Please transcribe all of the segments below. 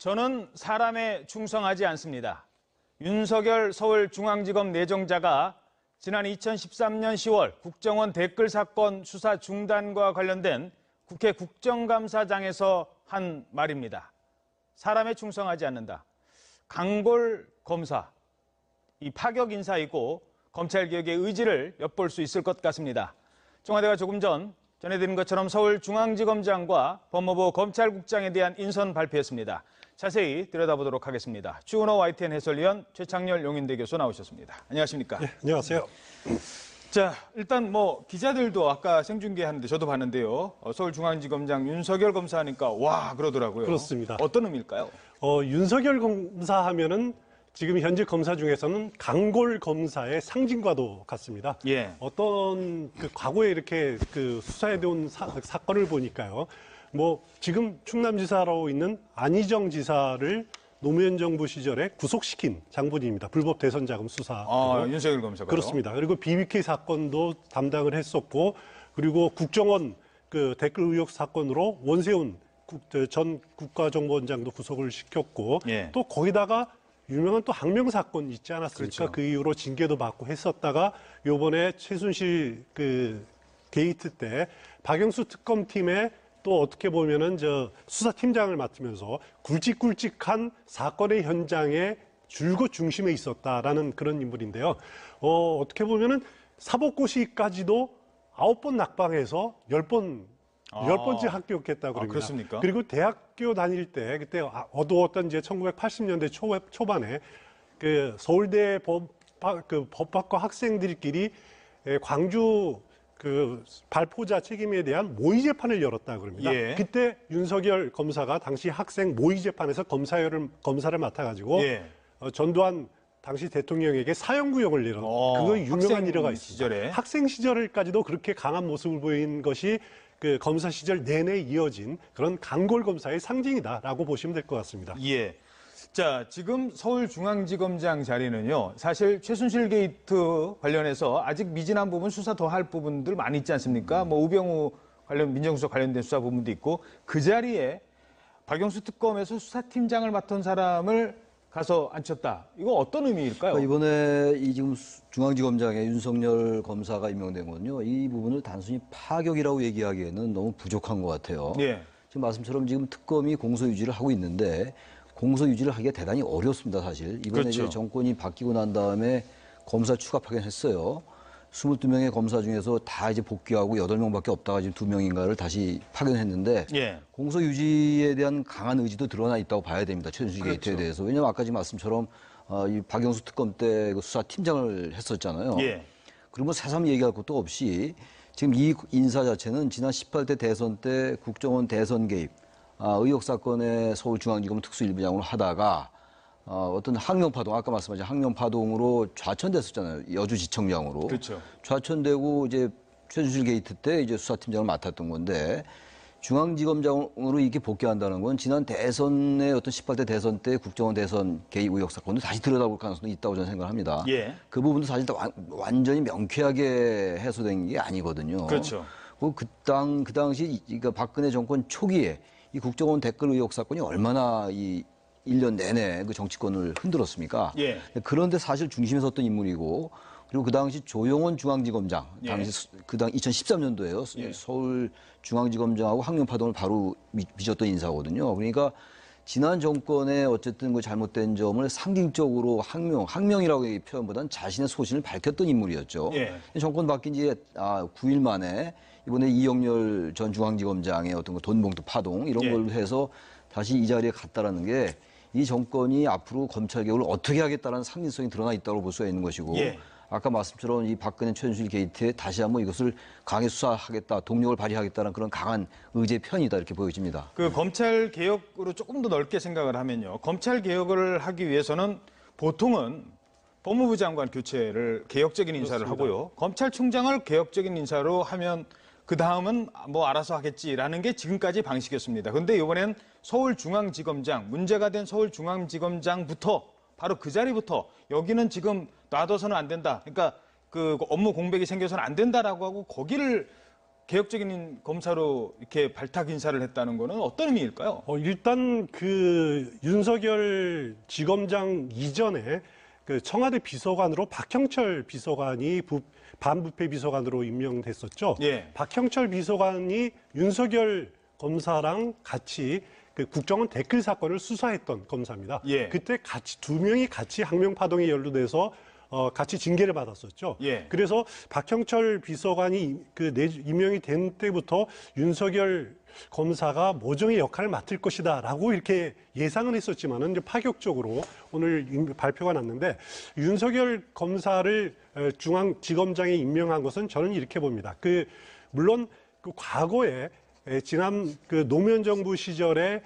저는 사람에 충성하지 않습니다. 윤석열 서울중앙지검 내정자가 지난 2013년 10월 국정원 댓글 사건 수사 중단과 관련된 국회 국정감사장에서 한 말입니다. 사람에 충성하지 않는다. 강골 검사, 이 파격 인사이고 검찰개혁의 의지를 엿볼 수 있을 것 같습니다. 청와대가 조금 전 전해드린 것처럼 서울중앙지검장과 법무부 검찰국장에 대한 인선 발표했습니다. 자세히 들여다보도록 하겠습니다. 추은호 YTN 해설위원, 최창렬 용인대 교수 나오셨습니다. 안녕하십니까? 네, 안녕하세요. 자, 일단 기자들도 아까 생중계하는데 저도 봤는데요. 서울중앙지검장 윤석열 검사하니까 와 그러더라고요. 그렇습니다. 어떤 의미일까요? 윤석열 검사 하면은 지금 현재 검사 중에서는 강골 검사의 상징과도 같습니다. 예. 어떤 과거에 이렇게 수사해온 사건을 보니까요. 지금 충남지사로 있는 안희정 지사를 노무현 정부 시절에 구속시킨 장본인입니다. 불법 대선 자금 수사. 윤석열 검사가요? 그렇습니다. 그리고 BBK 사건도 담당을 했었고, 그리고 국정원 댓글 의혹 사건으로 원세훈 전 국가정보원장도 구속을 시켰고, 예. 또 거기다가 유명한 또 항명 사건 있지 않았습니까? 그렇죠. 그 이후로 징계도 받고 했었다가 요번에 최순실 게이트 때 박영수 특검팀에 또 어떻게 보면은 수사팀장을 맡으면서 굵직굵직한 사건의 현장에 줄곧 중심에 있었다라는 그런 인물인데요. 어떻게 보면은 사법고시까지도 9번 낙방해서 10번째 합격했다고 그럽니다. 그렇습니까? 그리고 대학교 다닐 때 그때 어두웠던 이제 1980년대 초반에 서울대 법학과 학생들끼리 광주 발포자 책임에 대한 모의 재판을 열었다고 그럽니다. 예. 그때 윤석열 검사가 당시 학생 모의 재판에서 검사를 맡아가지고 예. 전두환 당시 대통령에게 사형구형을 내렸. 그거 유명한 일화가 있습니다. 시절에. 학생 시절까지도 그렇게 강한 모습을 보인 것이 검사 시절 내내 이어진 그런 강골 검사의 상징이다라고 보시면 될 것 같습니다. 예. 자, 지금 서울중앙지검장 자리는요, 사실 최순실 게이트 관련해서 아직 미진한 부분, 수사 더 할 부분들 많이 있지 않습니까? 우병우 민정수석 관련된 수사 부분도 있고, 그 자리에 박영수 특검에서 수사팀장을 맡은 사람을 가서 앉혔다. 이거 어떤 의미일까요? 이번에 지금 중앙지검장에 윤석열 검사가 임명된 건요, 이 부분을 단순히 파격이라고 얘기하기에는 너무 부족한 것 같아요. 예. 지금 말씀처럼 지금 특검이 공소유지를 하고 있는데 공소유지를 하기가 대단히 어렵습니다, 사실. 이번에 그렇죠. 이제 정권이 바뀌고 난 다음에 검사 추가 파견했어요. 22명의 검사 중에서 다 이제 복귀하고 8명밖에 없다가 지금 2명인가를 다시 파견했는데 예. 공소유지에 대한 강한 의지도 드러나 있다고 봐야 됩니다. 최순실 그렇죠. 게이트에 대해서. 왜냐하면 아까 지금 말씀처럼 이 박영수 특검 때 수사팀장을 했었잖아요. 예. 그러면 새삼 얘기할 것도 없이 지금 이 인사 자체는 지난 18대 대선 때 국정원 대선 개입 의혹 사건에 서울중앙지검 특수일부장으로 하다가 어떤 항명파동, 아까 말씀하신 항명파동으로 좌천됐었잖아요. 여주지청장으로. 그렇죠. 좌천되고 이제 최순실 게이트 때 이제 수사팀장을 맡았던 건데 중앙지검장으로 이렇게 복귀한다는 건 지난 대선의 어떤 18대 대선 때 국정원 대선 개입 의혹 사건도 다시 들여다볼 가능성도 있다고 저는 생각합니다. 예. 그 부분도 사실 완전히 명쾌하게 해소된 게 아니거든요. 그렇죠. 그 당시 그러니까 박근혜 정권 초기에 이 국정원 댓글 의혹 사건이 얼마나 이 1년 내내 그 정치권을 흔들었습니까? 예. 그런데 사실 중심에 섰던 인물이고, 그리고 그 당시 조영원 중앙지검장, 예. 당시 2013년도에요. 서울중앙지검장하고 항명파동을 바로 빚었던 인사거든요. 그러니까 지난 정권의 어쨌든 그 잘못된 점을 상징적으로 항명이라고 이 표현보다는 자신의 소신을 밝혔던 인물이었죠. 예. 정권 바뀐 지 9일 만에 이번에 이영렬 전 중앙지검장의 어떤 돈봉투 파동 이런 예. 걸로 해서 다시 이 자리에 갔다라는 게 이 정권이 앞으로 검찰 개혁을 어떻게 하겠다는 상징성이 드러나 있다고 볼 수가 있는 것이고, 예. 아까 말씀처럼 이 박근혜 최순실 게이트에 다시 한번 이것을 강하게 수사하겠다, 동력을 발휘하겠다는 그런 강한 의지의 편이다 이렇게 보여집니다. 검찰 개혁으로 조금 더 넓게 생각을 하면요. 검찰 개혁을 하기 위해서는 보통은 법무부 장관 교체를 개혁적인 인사를 그렇습니다. 하고요. 검찰총장을 개혁적인 인사로 하면 그 다음은 알아서 하겠지라는 게 지금까지 방식이었습니다. 그런데 이번엔 서울중앙지검장, 문제가 된 서울중앙지검장부터 바로 그 자리부터 여기는 지금 놔둬서는 안 된다. 그러니까 그 업무 공백이 생겨서는 안 된다라고 하고 거기를 개혁적인 검사로 이렇게 발탁 인사를 했다는 거는 어떤 의미일까요? 일단 그 윤석열 지검장 이전에 그 청와대 비서관으로 박형철 비서관이 반부패 비서관으로 임명됐었죠. 예. 박형철 비서관이 윤석열 검사랑 같이 그 국정원 댓글 사건을 수사했던 검사입니다. 예. 그때 같이 두 명이 같이 항명파동에 연루돼서 같이 징계를 받았었죠. 예. 그래서 박형철 비서관이 임명이 된 때부터 윤석열 검사가 모종의 역할을 맡을 것이다라고 이렇게 예상은 했었지만은 이제 파격적으로 오늘 발표가 났는데 윤석열 검사를 중앙지검장에 임명한 것은 저는 이렇게 봅니다. 물론 그 과거에 지난 그 노무현 정부 시절에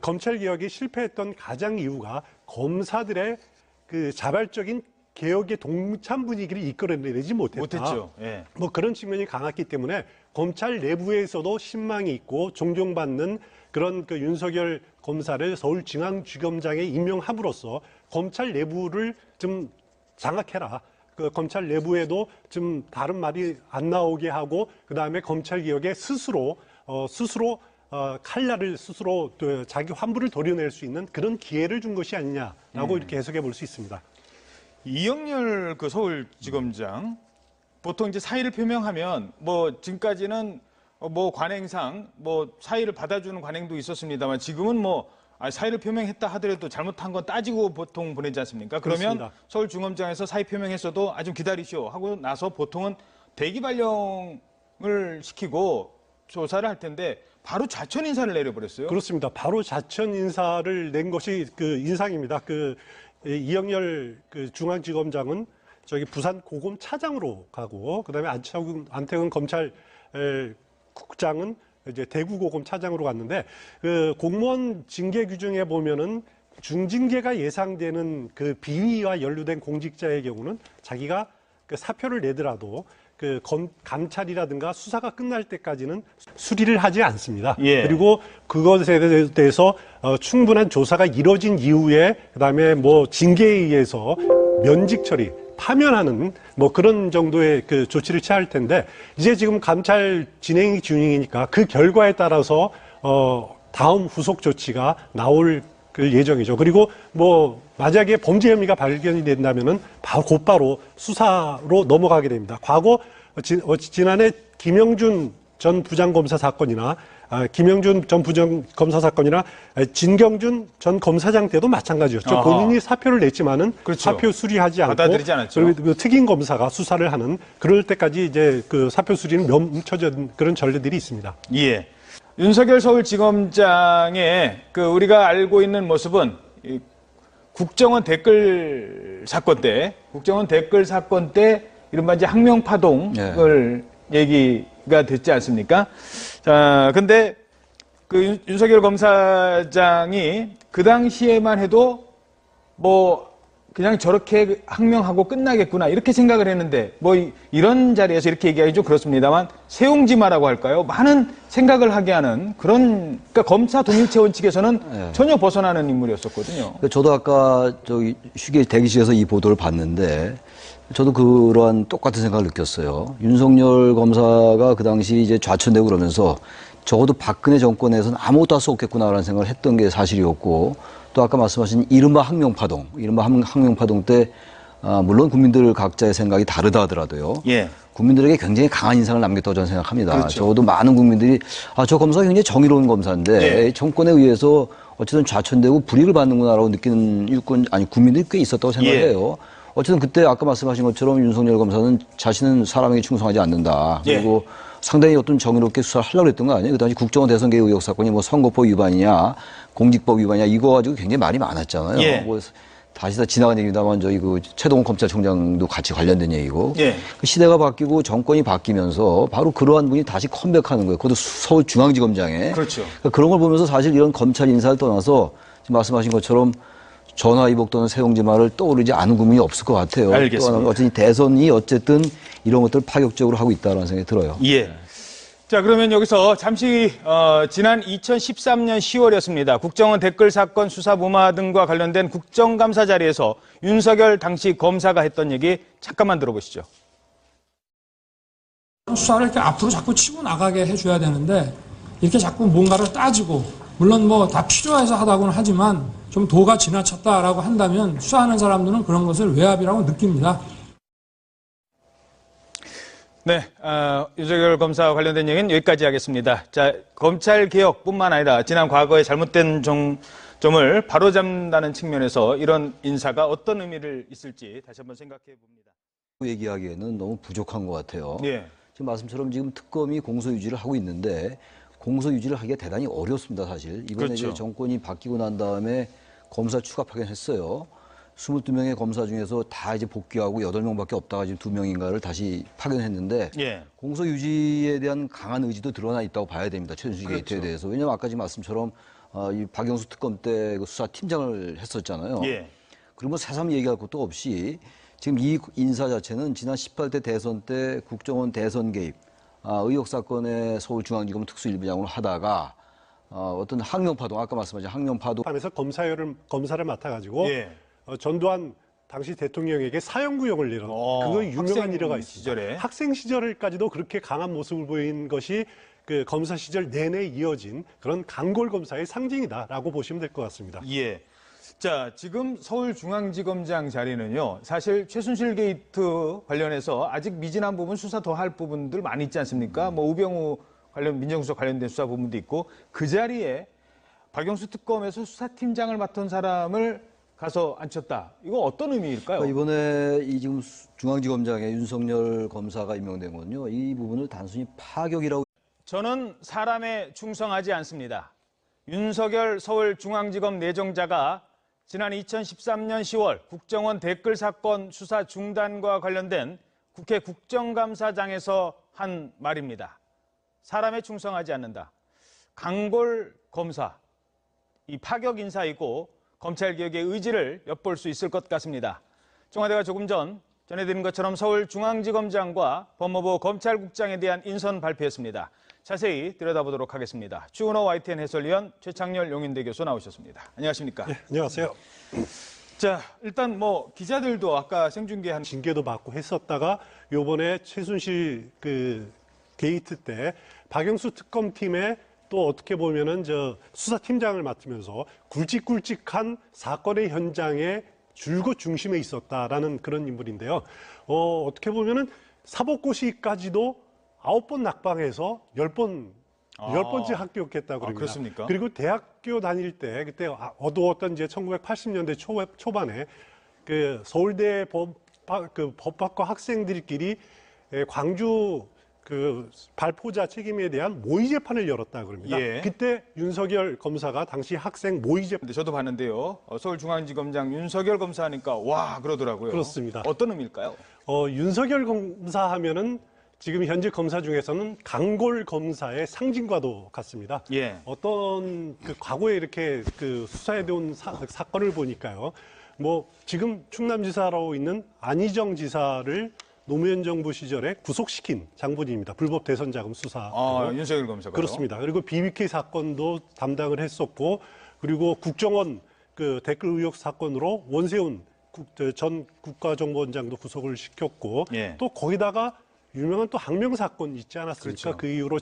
검찰 개혁이 실패했던 가장 이유가 검사들의 그 자발적인 개혁의 동참 분위기를 이끌어내지 못했다. 못했죠. 예. 뭐 그런 측면이 강했기 때문에 검찰 내부에서도 신망이 있고 존경받는 그런 그 윤석열 검사를 서울중앙지검장에 임명함으로써 검찰 내부를 좀 장악해라. 그 검찰 내부에도 좀 다른 말이 안 나오게 하고 그다음에 검찰 개혁에 스스로 칼날을 스스로 자기 환부를 도려낼 수 있는 그런 기회를 준 것이 아니냐라고 이렇게 해석해 볼 수 있습니다. 이영렬 그 서울지검장 보통 이제 사의를 표명하면 뭐 지금까지는 뭐 관행상 뭐 사의를 받아주는 관행도 있었습니다만 지금은 뭐 사의를 표명했다 하더라도 잘못한 건 따지고 보통 보내지 않습니까? 그러면 그렇습니다. 서울중검장에서 사의 표명했어도 좀 기다리시오 하고 나서 보통은 대기 발령을 시키고 조사를 할 텐데 바로 좌천 인사를 내려버렸어요. 그렇습니다. 바로 좌천 인사를 낸 것이 그 인상입니다. 이영렬 그 중앙지검장은 저기 부산 고검 차장으로 가고 그다음에 안태근 검찰 국장은 이제 대구 고검 차장으로 갔는데 그 공무원 징계 규정에 보면은 중징계가 예상되는 그 비위와 연루된 공직자의 경우는 자기가 그 사표를 내더라도 그 감찰이라든가 수사가 끝날 때까지는 수리를 하지 않습니다. 예. 그리고 그것에 대해서 충분한 조사가 이루어진 이후에 그다음에 뭐 징계에 의해서 면직 처리, 파면하는 뭐 그런 정도의 그 조치를 취할 텐데 이제 지금 감찰 진행 중이니까 그 결과에 따라서 다음 후속 조치가 나올 그 예정이죠. 그리고 뭐 만약에 범죄 혐의가 발견이 된다면은 곧바로 수사로 넘어가게 됩니다. 과거 지난해 김영준 전 부장검사 사건이나 김영준 전 부장검사 사건이나 진경준 전 검사장 때도 마찬가지였죠. 어허. 본인이 사표를 냈지만은 그렇죠. 사표 수리하지 않고 받아들이지 않았죠. 그리고 그 특임 검사가 수사를 하는 그럴 때까지 이제 그 사표 수리는 멈춰진 그런 전례들이 있습니다. 예. 윤석열 서울지검장의 그 우리가 알고 있는 모습은 이 국정원 댓글 사건 때 이른바 이제 항명파동을 얘기가 됐지 않습니까? 자, 근데 그 윤석열 검사장이 그 당시에만 해도 뭐 그냥 저렇게 항명하고 끝나겠구나 이렇게 생각을 했는데 뭐 이런 자리에서 이렇게 얘기하기 좀 그렇습니다만 세옹지마라고 할까요? 많은 생각을 하게 하는 그런 그러니까 검사 동일체 원칙에서는 전혀 벗어나는 인물이었었거든요. 저도 아까 저기 대기실에서 이 보도를 봤는데 저도 그러한 똑같은 생각을 느꼈어요. 윤석열 검사가 그 당시 이제 좌천되고 그러면서 적어도 박근혜 정권에서는 아무것도 할 수 없겠구나라는 생각을 했던 게 사실이었고 또 아까 말씀하신 이른바 항명파동 때 물론 국민들 각자의 생각이 다르다 하더라도요. 예. 국민들에게 굉장히 강한 인상을 남겼다고 저는 생각합니다. 그렇죠. 적어도 많은 국민들이 저 검사가 굉장히 정의로운 검사인데 예. 정권에 의해서 어쨌든 좌천되고 불이익을 받는구나라고 느끼는 국민들이 꽤 있었다고 생각해요. 어쨌든 그때 아까 말씀하신 것처럼 윤석열 검사는 자신은 사람에게 충성하지 않는다. 그리고 상당히 어떤 정의롭게 수사를 하려고 했던 거 아니에요? 그 당시 국정원 대선 개입 의혹 사건이 뭐 선거법 위반이냐, 공직법 위반이냐 이거 가지고 굉장히 말이 많았잖아요. 예. 뭐 다시 다 지나간 얘기입니다만 저희 그 최동훈 검찰총장도 같이 관련된 얘기고. 예. 그 시대가 바뀌고 정권이 바뀌면서 바로 그러한 분이 다시 컴백하는 거예요. 그것도 서울중앙지검장에. 그렇죠. 그러니까 그런 걸 보면서 사실 이런 검찰 인사를 떠나서 지금 말씀하신 것처럼 전화위복 또는 세옹지마를 떠오르지 않은 국민이 없을 것 같아요. 알겠습니다. 또 하나는 어쨌든 대선이 어쨌든 이런 것들을 파격적으로 하고 있다는 생각이 들어요. 예. 자, 그러면 여기서 잠시 지난 2013년 10월이었습니다. 국정원 댓글 사건 수사 무마 등과 관련된 국정감사 자리에서 윤석열 당시 검사가 했던 얘기 잠깐만 들어보시죠. 수사를 이렇게 앞으로 자꾸 치고 나가게 해줘야 되는데 이렇게 자꾸 뭔가를 따지고 물론 뭐 다 필요해서 하다고는 하지만 좀 도가 지나쳤다라고 한다면 수사하는 사람들은 그런 것을 외압이라고 느낍니다. 네, 윤석열 검사와 관련된 얘기는 여기까지 하겠습니다. 자, 검찰 개혁뿐만 아니라 지난 과거의 잘못된 점을 바로잡는다는 측면에서 이런 인사가 어떤 의미를 있을지 다시 한번 생각해 봅니다. 얘기하기에는 너무 부족한 것 같아요. 예. 지금 말씀처럼 지금 특검이 공소 유지를 하고 있는데 공소 유지를 하기가 대단히 어렵습니다, 사실. 이번에 그렇죠. 이제 정권이 바뀌고 난 다음에 검사 추가 파견했어요. 22명의 검사 중에서 다 이제 복귀하고 8명밖에 없다가 지금 2명인가를 다시 파견했는데 예. 공소 유지에 대한 강한 의지도 드러나 있다고 봐야 됩니다. 최순실 게이트에 대해서. 왜냐하면 아까 지금 말씀처럼 이 박영수 특검 때 그 수사팀장을 했었잖아요. 예. 그러면 새삼 얘기할 것도 없이 지금 이 인사 자체는 지난 18대 대선 때 국정원 대선 개입 의혹 사건의 서울중앙지검 특수일부장으로 하다가 어떤 항명파동, 아까 말씀하신 항명파동 하면서 검사를 맡아가지고 예. 전두환 당시 대통령에게 사형구형을 내린 그거 유명한 학생 일화가 있습니다. 시절에. 학생 시절까지도 그렇게 강한 모습을 보인 것이 그 검사 시절 내내 이어진 그런 강골 검사의 상징이다라고 보시면 될 것 같습니다. 예. 자, 지금 서울중앙지검장 자리는요, 사실 최순실 게이트 관련해서 아직 미진한 부분 수사 더 할 부분들 많이 있지 않습니까? 뭐 우병우 관련 민정수석 관련된 수사 부분도 있고 그 자리에 박영수 특검에서 수사팀장을 맡은 사람을 가서 앉혔다. 이거 어떤 의미일까요? 그러니까 이번에 이 지금 중앙지검장에 윤석열 검사가 임명된 건요, 이 부분을 단순히 파격이라고. 저는 사람에 충성하지 않습니다. 윤석열 서울중앙지검 내정자가 지난 2013년 10월 국정원 댓글 사건 수사 중단과 관련된 국회 국정감사장에서 한 말입니다. 사람에 충성하지 않는다. 강골 검사, 이 파격 인사이고 검찰개혁의 의지를 엿볼 수 있을 것 같습니다. 청와대가 조금 전 전해드린 것처럼 서울중앙지검장과 법무부 검찰국장에 대한 인선 발표했습니다. 자세히 들여다보도록 하겠습니다. 추은호 YTN 해설위원 최창렬 용인대 교수 나오셨습니다. 안녕하십니까? 네, 안녕하세요. 자, 일단 뭐 기자들도 아까 생중계한 징계도 받고 했었다가 요번에 최순실 그 게이트 때 박영수 특검팀에 또 어떻게 보면은 저 수사팀장을 맡으면서 굵직굵직한 사건의 현장에 줄곧 중심에 있었다라는 그런 인물인데요. 어떻게 보면은 사법고시까지도 9번 낙방해서 10번째 합격했다고 그럽니다. 그렇습니까? 그리고 대학교 다닐 때 그때 어두웠던 이제 1980년대 초반에 그 서울대 법학과 학생들끼리 광주 그 발포자 책임에 대한 모의 재판을 열었다 그럽니다. 예. 그때 윤석열 검사가 당시 학생 모의 재판. 근데 저도 봤는데요. 서울중앙지검장 윤석열 검사하니까 와 그러더라고요. 그렇습니다. 어떤 의미일까요? 윤석열 검사 하면은 지금 현재 검사 중에서는 강골 검사의 상징과도 같습니다. 예. 어떤 그 과거에 이렇게 그 수사해 온 사건을 보니까요. 뭐 지금 충남지사로 있는 안희정 지사를 노무현 정부 시절에 구속시킨 장본인입니다. 불법 대선 자금 수사. 윤석열 검사가요? 그렇습니다. 그리고 BBK 사건도 담당을 했었고, 그리고 국정원 그 댓글 의혹 사건으로 원세훈 전 국가정보원장도 구속을 시켰고, 예. 또 거기다가 유명한 또 항명 사건 있지 않았습니까? 그렇죠. 그 이후로